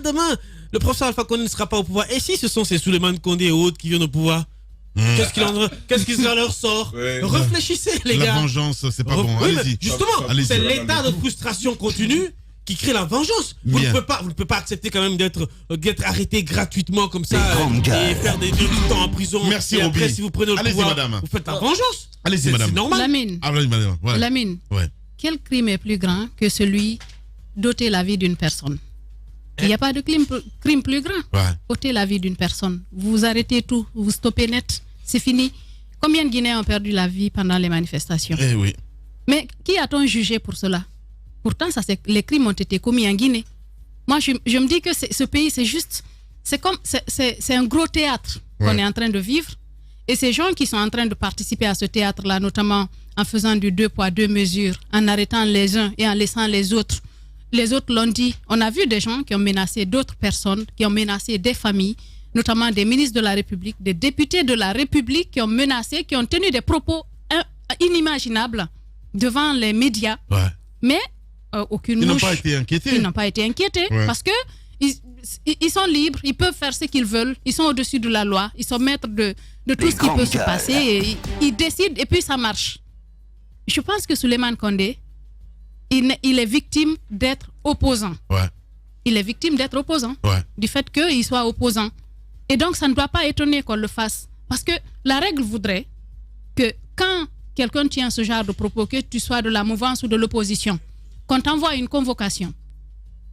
le professeur Alpha Condé ne sera pas au pouvoir. Et si ce sont ces Souleymane Condé et autres qui viennent au pouvoir, qu'est-ce qui sera leur sort? Réfléchissez, les gars. La vengeance, c'est pas bon. Oui, Allez-y. justement, c'est l'état de frustration continue qui crée la vengeance. Vous ne pouvez pas accepter quand même d'être arrêté gratuitement comme ça et faire du temps en prison. Merci, et après, Roby. si vous prenez le pouvoir, madame. vous faites la vengeance. Allez-y, madame. C'est normal. Lamine. Allez-y, madame. Ouais. Lamine. Ouais. Quel crime est plus grand que celui d'ôter la vie d'une personne? Il n'y a pas de crime plus grand. Ouais. Ôter la vie d'une personne. Vous arrêtez tout, vous stoppez net, c'est fini. Combien de Guinéens ont perdu la vie pendant les manifestations? Eh oui. Mais qui a-t-on jugé pour cela? Pourtant, les crimes ont été commis en Guinée. Moi, je me dis que ce pays, c'est un gros théâtre qu'on est en train de vivre. Et ces gens qui sont en train de participer à ce théâtre-là, notamment en faisant du 2 poids 2 mesures, en arrêtant les uns et en laissant les autres l'ont dit. On a vu des gens qui ont menacé d'autres personnes, qui ont menacé des familles, notamment des ministres de la République, des députés de la République qui ont menacé, qui ont tenu des propos inimaginables devant les médias. Ouais. Mais aucune mouche. Ils n'ont pas été inquiétés. Ils n'ont pas été inquiétés parce que ils sont libres, ils peuvent faire ce qu'ils veulent, ils sont au-dessus de la loi, ils sont maîtres de tout ce qui peut se passer et ils décident et puis ça marche. Je pense que Souleymane Condé, il est victime d'être opposant. Ouais. Il est victime d'être opposant, du fait qu'il soit opposant. Et donc, ça ne doit pas étonner qu'on le fasse. Parce que la règle voudrait que quand quelqu'un tient ce genre de propos, que tu sois de la mouvance ou de l'opposition, qu'on t'envoie une convocation.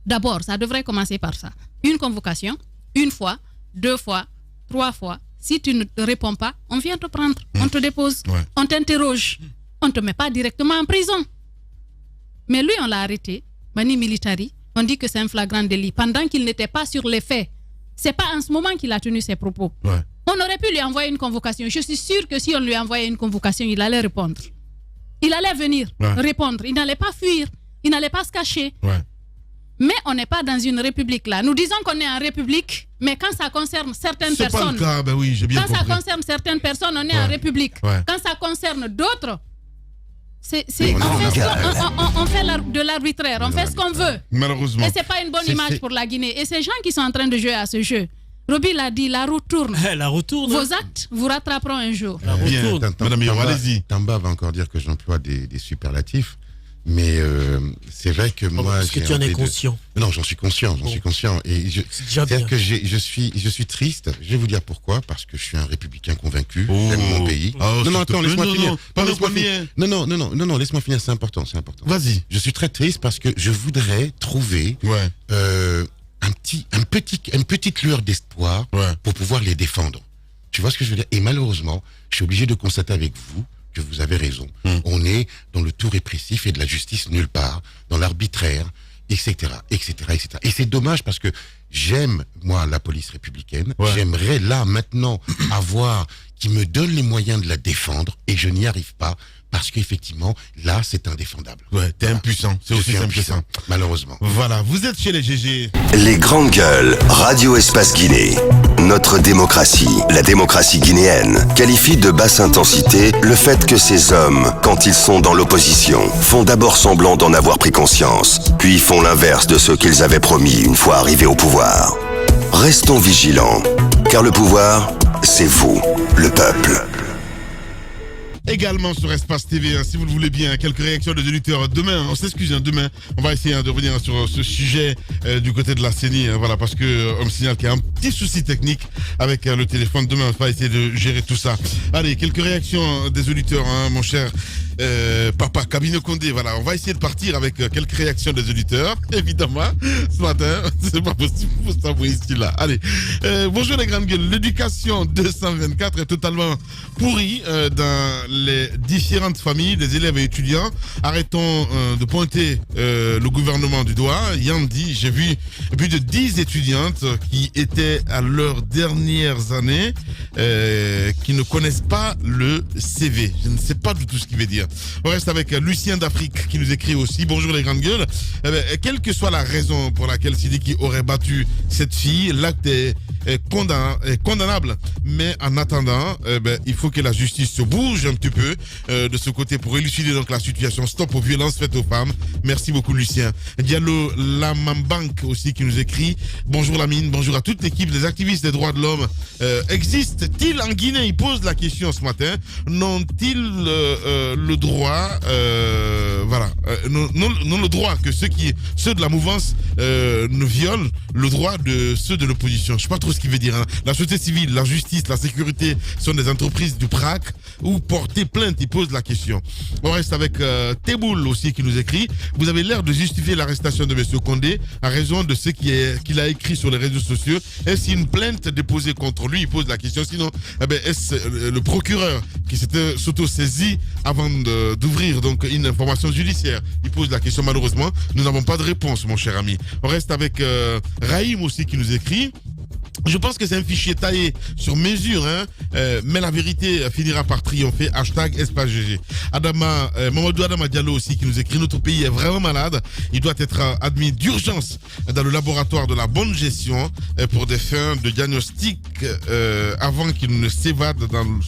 D'abord, ça devrait commencer par ça. Une convocation, 1 fois, 2 fois, 3 fois. Si tu ne te réponds pas, on vient te prendre, on te dépose, on t'interroge. On ne te met pas directement en prison. Mais lui, on l'a arrêté, Mani Militari. On dit que c'est un flagrant délit pendant qu'il n'était pas sur les faits. C'est pas en ce moment qu'il a tenu ses propos. Ouais. On aurait pu lui envoyer une convocation. Je suis sûr que si on lui envoyait une convocation, il allait répondre. Il allait venir répondre. Il n'allait pas fuir. Il n'allait pas se cacher. Ouais. Mais on n'est pas dans une république là. Nous disons qu'on est en république, mais quand ça concerne certaines personnes... C'est pas le cas, ben oui, j'ai bien compris. Quand ça concerne certaines personnes, on est en république. Ouais. Quand ça concerne d'autres... on fait de l'arbitraire, on fait ce qu'on veut. Malheureusement. Et ce n'est pas une bonne image pour la Guinée. Et ces gens qui sont en train de jouer à ce jeu, Roby l'a dit, la roue tourne. La roue tourne. Vos actes vous rattraperont un jour. La roue tourne. Madame Yoro, allez-y. Tamba va encore dire que j'emploie des superlatifs. Mais c'est vrai que moi... Est-ce que tu en es conscient? Non, j'en suis conscient, Et c'est-à-dire que je suis triste. Je vais vous dire pourquoi. Parce que je suis un républicain convaincu. J'aime mon pays. Non, attends, laisse-moi finir. Non, laisse-moi finir, c'est important. Vas-y. Je suis très triste parce que je voudrais trouver une petite lueur d'espoir pour pouvoir les défendre. Tu vois ce que je veux dire? Et malheureusement, je suis obligé de constater avec vous que vous avez raison. On est dans le tout répressif et de la justice nulle part, dans l'arbitraire, etc. Et c'est dommage parce que j'aime, moi, la police républicaine. J'aimerais là, maintenant, avoir qui me donne les moyens de la défendre et je n'y arrive pas. Parce qu'effectivement, là, c'est indéfendable. T'es impuissant. C'est aussi impuissant. Malheureusement. Voilà, vous êtes chez les GG. Les grandes gueules, Radio Espace Guinée. Notre démocratie, la démocratie guinéenne, qualifie de basse intensité le fait que ces hommes, quand ils sont dans l'opposition, font d'abord semblant d'en avoir pris conscience, puis font l'inverse de ce qu'ils avaient promis une fois arrivés au pouvoir. Restons vigilants, car le pouvoir, c'est vous, le peuple. Également sur Espace TV, si vous le voulez bien, quelques réactions des auditeurs. Demain, on s'excuse, demain, on va essayer de revenir sur ce sujet du côté de la CENI, voilà, parce que on me signale qu'il y a un petit souci technique avec le téléphone. Demain, on va essayer de gérer tout ça. Allez, quelques réactions des auditeurs, mon cher Papa Kabine Condé, voilà, on va essayer de partir avec quelques réactions des auditeurs, évidemment, ce matin, c'est pas possible pour s'envoyer ici là. Allez, bonjour les grandes gueules, l'éducation 224 est totalement pourrie dans les différentes familles des élèves et étudiants. Arrêtons de pointer le gouvernement du doigt. Yann dit, j'ai vu plus de 10 étudiantes qui étaient à leurs dernières années qui ne connaissent pas le CV. Je ne sais pas du tout ce qu'il veut dire. On reste avec Lucien d'Afrique qui nous écrit aussi. Bonjour les grandes gueules. Quelle que soit la raison pour laquelle Sidiki aurait battu cette fille, l'acte est condamnable. Mais en attendant, il faut que la justice se bouge un petit peu de ce côté pour élucider donc la situation. Stop aux violences faites aux femmes. Merci beaucoup Lucien. Diallo Lamambank aussi qui nous écrit. Bonjour Lamine, bonjour à toute l'équipe des activistes des droits de l'homme. Existe-t-il en Guinée? Il pose la question ce matin. N'ont-ils le droit, non le droit que ceux de la mouvance ne violent le droit de ceux de l'opposition? Je sais pas trop ce qu'il veut dire. La société civile, la justice, la sécurité sont des entreprises du PRAC ou porter plainte? Il pose la question. On reste avec Teboul aussi qui nous écrit. Vous avez l'air de justifier l'arrestation de M. Condé à raison de ce qu'il a écrit sur les réseaux sociaux. Est-ce une plainte déposée contre lui? Il pose la question. Sinon, est-ce le procureur qui s'était s'auto-saisi avant d'ouvrir donc une information judiciaire? Il pose la question. Malheureusement, nous n'avons pas de réponse, mon cher ami. On reste avec Raïm aussi qui nous écrit. Je pense que c'est un fichier taillé sur mesure, mais la vérité finira par triompher. Hashtag Espace GG. Mamadou Adama Diallo aussi qui nous écrit: notre pays est vraiment malade. Il doit être admis d'urgence dans le laboratoire de la bonne gestion pour des fins de diagnostic avant qu'il ne s'évade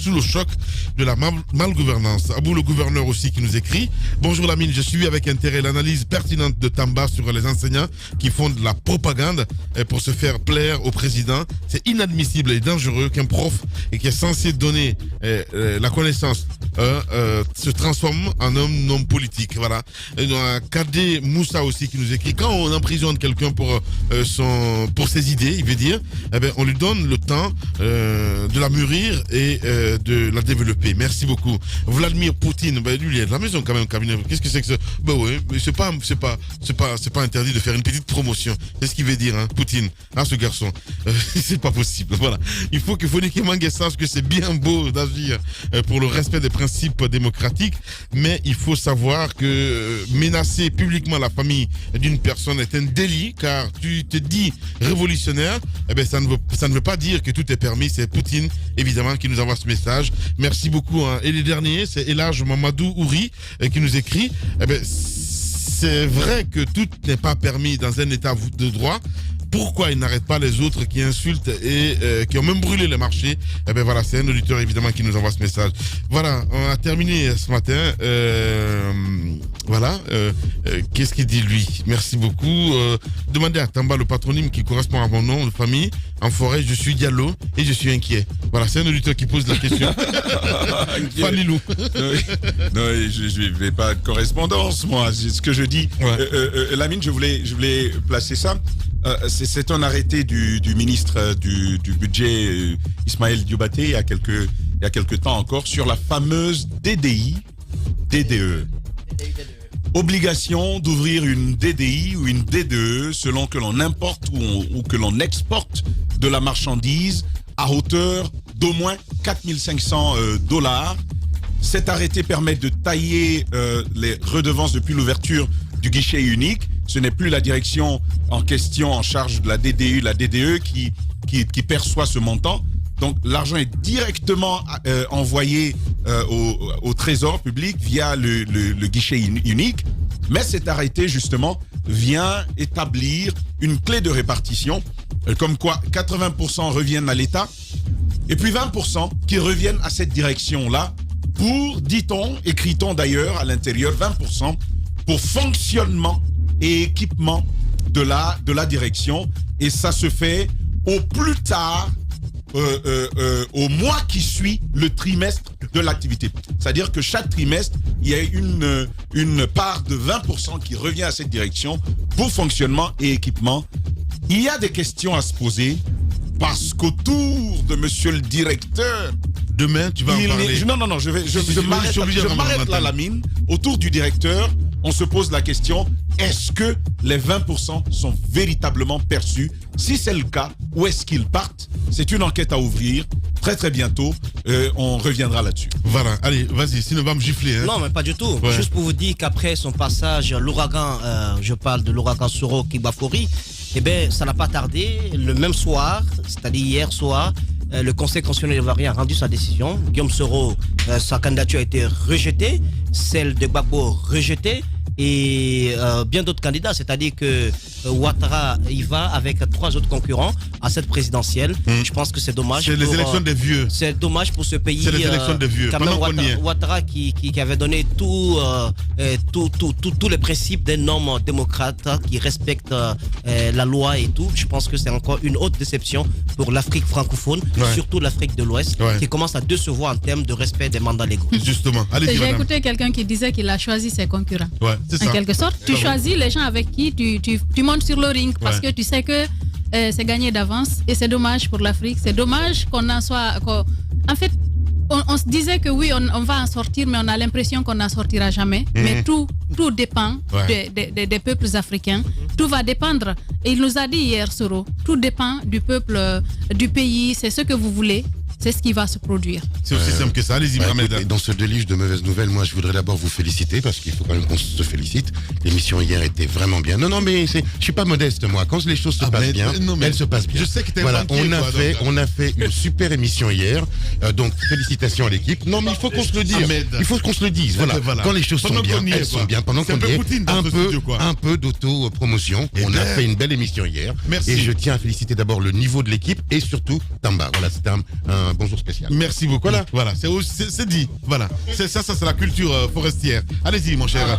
sous le choc de la malgouvernance. Abou le gouverneur aussi qui nous écrit: bonjour Lamine, je suis avec intérêt l'analyse pertinente de Tamba sur les enseignants qui font de la propagande pour se faire plaire au président. C'est inadmissible et dangereux qu'un prof qui est censé donner la connaissance se transforme en un homme politique. Voilà. Kadé Moussa aussi qui nous écrit: quand on emprisonne quelqu'un pour ses idées, il veut dire, on lui donne le temps de la mûrir et de la développer. Merci beaucoup. Vladimir Poutine, lui il est de la maison quand même, cabinet. Qu'est-ce que c'est que ça? Oui, mais c'est pas interdit de faire une petite promotion. C'est ce qu'il veut dire, Poutine, ce garçon. C'est pas possible. Voilà. Il faut que Fonike Mangue sache que c'est bien beau d'agir pour le respect des principes démocratiques, mais il faut savoir que menacer publiquement la famille d'une personne est un délit, car tu te dis révolutionnaire, ça ne veut pas dire que tout est permis. C'est Poutine, évidemment, qui nous envoie ce message. Merci beaucoup. Et les derniers, c'est Elage Mamadou Ouri qui nous écrit: c'est vrai que tout n'est pas permis dans un état de droit. Pourquoi ils n'arrêtent pas les autres qui insultent et qui ont même brûlé les marchés? Voilà, c'est un auditeur évidemment qui nous envoie ce message. Voilà, on a terminé ce matin. Voilà. Qu'est-ce qu'il dit lui? Merci beaucoup. Demandez à Tamba le patronyme qui correspond à mon nom de famille. En forêt, je suis Diallo et je suis inquiet. Voilà, c'est un auditeur qui pose la question. Falilou. Non, je ne vais pas de correspondance, moi. C'est ce que je dis. Ouais. Lamine, je voulais placer ça. C'est un arrêté du ministre du budget Ismaël Dioubaté il y a quelques temps encore sur la fameuse DDE. Obligation d'ouvrir une DDI ou une DDE selon que l'on importe ou que l'on exporte de la marchandise à hauteur d'au moins 4500 $. Cet arrêté permet de tailler les redevances depuis l'ouverture du guichet unique. Ce n'est plus la direction en question en charge de la DDU, la DDE qui perçoit ce montant. Donc l'argent est directement envoyé au trésor public via le guichet unique. Mais cet arrêté, justement, vient établir une clé de répartition, comme quoi 80% reviennent à l'État, et puis 20% qui reviennent à cette direction-là, pour, dit-on, écrit-on d'ailleurs à l'intérieur, 20% pour fonctionnement et équipement de la direction. Et ça se fait au plus tard au mois qui suit le trimestre de l'activité. C'est-à-dire que chaque trimestre, il y a une part de 20% qui revient à cette direction pour fonctionnement et équipement. Il y a des questions à se poser parce qu'autour de monsieur le directeur, demain tu vas en parler. Je m'arrête là, Lamine. Autour du directeur, on se pose la question, est-ce que les 20% sont véritablement perçus? Si c'est le cas, où est-ce qu'ils partent? C'est une enquête à ouvrir. Très très bientôt, on reviendra là-dessus. Voilà, allez, vas-y, sinon va me gifler. Hein. Non, mais pas du tout. Ouais. Juste pour vous dire qu'après son passage, l'ouragan, je parle de l'ouragan Soro Kibafori, eh bien, ça n'a pas tardé. Le même soir, c'est-à-dire hier soir, le Conseil constitutionnel ivoirien a rendu sa décision. Guillaume Soro, sa candidature a été rejetée, celle de Gbagbo rejetée, et bien d'autres candidats, c'est-à-dire que Ouattara y va avec 3 autres concurrents à cette présidentielle. Je pense que c'est dommage. C'est les élections des vieux. C'est dommage pour ce pays. C'est les élections des vieux. Quand même, Ouattara qui avait donné tous les principes d'un homme démocrate qui respecte la loi et tout. Je pense que c'est encore une autre déception pour l'Afrique francophone, surtout l'Afrique de l'Ouest, qui commence à décevoir en termes de respect des mandats légaux. Justement. J'ai écouté quelqu'un qui disait qu'il a choisi ses concurrents. Ouais, c'est ça. En quelque sorte, tu choisis les gens avec qui tu montes sur le ring parce que tu sais que c'est gagné d'avance et c'est dommage pour l'Afrique. C'est dommage qu'on en soit... En fait, on se disait que oui, on va en sortir, mais on a l'impression qu'on n'en sortira jamais. Mais tout dépend des peuples africains. Tout va dépendre. Et il nous a dit hier, Soro, tout dépend du peuple, du pays. C'est ce que vous voulez. C'est ce qui va se produire. C'est aussi simple que ça. Allez-y, Mohamed. Dans ce déluge de mauvaises nouvelles, moi, je voudrais d'abord vous féliciter parce qu'il faut quand même qu'on se félicite. L'émission hier était vraiment bien. Non, mais je suis pas modeste, moi. Quand les choses se passent bien, elles se passent bien. Je sais que t'es voilà, on a fait une super émission hier. Donc, félicitations à l'équipe. Non, mais il faut qu'on se le dise. Il faut qu'on se le dise. Voilà. Quand les choses sont bien, elles sont bien. Pendant qu'on y est, un peu d'auto-promotion. On a fait une belle émission hier. Merci. Et je tiens à féliciter d'abord le niveau de l'équipe et surtout Tamba. Voilà, c'était un bonjour spécial. Merci beaucoup. Voilà, c'est dit. Voilà. Ça, c'est la culture forestière. Allez-y, mon cher.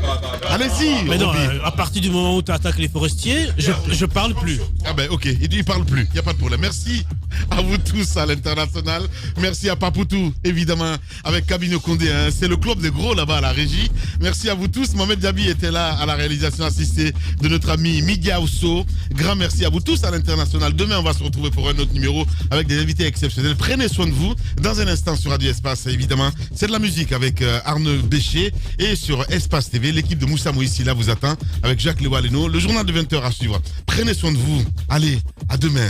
Allez-y. Mais non, à partir du moment où tu attaques les forestiers, je parle plus. Ah ben ok, il parle plus. Il n'y a pas de problème. Merci à vous tous à l'international. Merci à Papoutou, évidemment, avec Kabino Condé. Hein. C'est le club des gros là-bas à la régie. Merci à vous tous. Mohamed Diaby était là à la réalisation assistée de notre ami Midia Ousso. Grand merci à vous tous à l'international. Demain, on va se retrouver pour un autre numéro avec des invités exceptionnels. Prenez soin de vous. Dans un instant sur Radio Espace, évidemment, c'est de la musique avec Arnaud Bécher. Et sur Espace TV, l'équipe de Moussa Moïsi là vous attend avec Jacques Lewaleno. Le journal de 20h à suivre. Prenez soin de vous. Allez, à demain.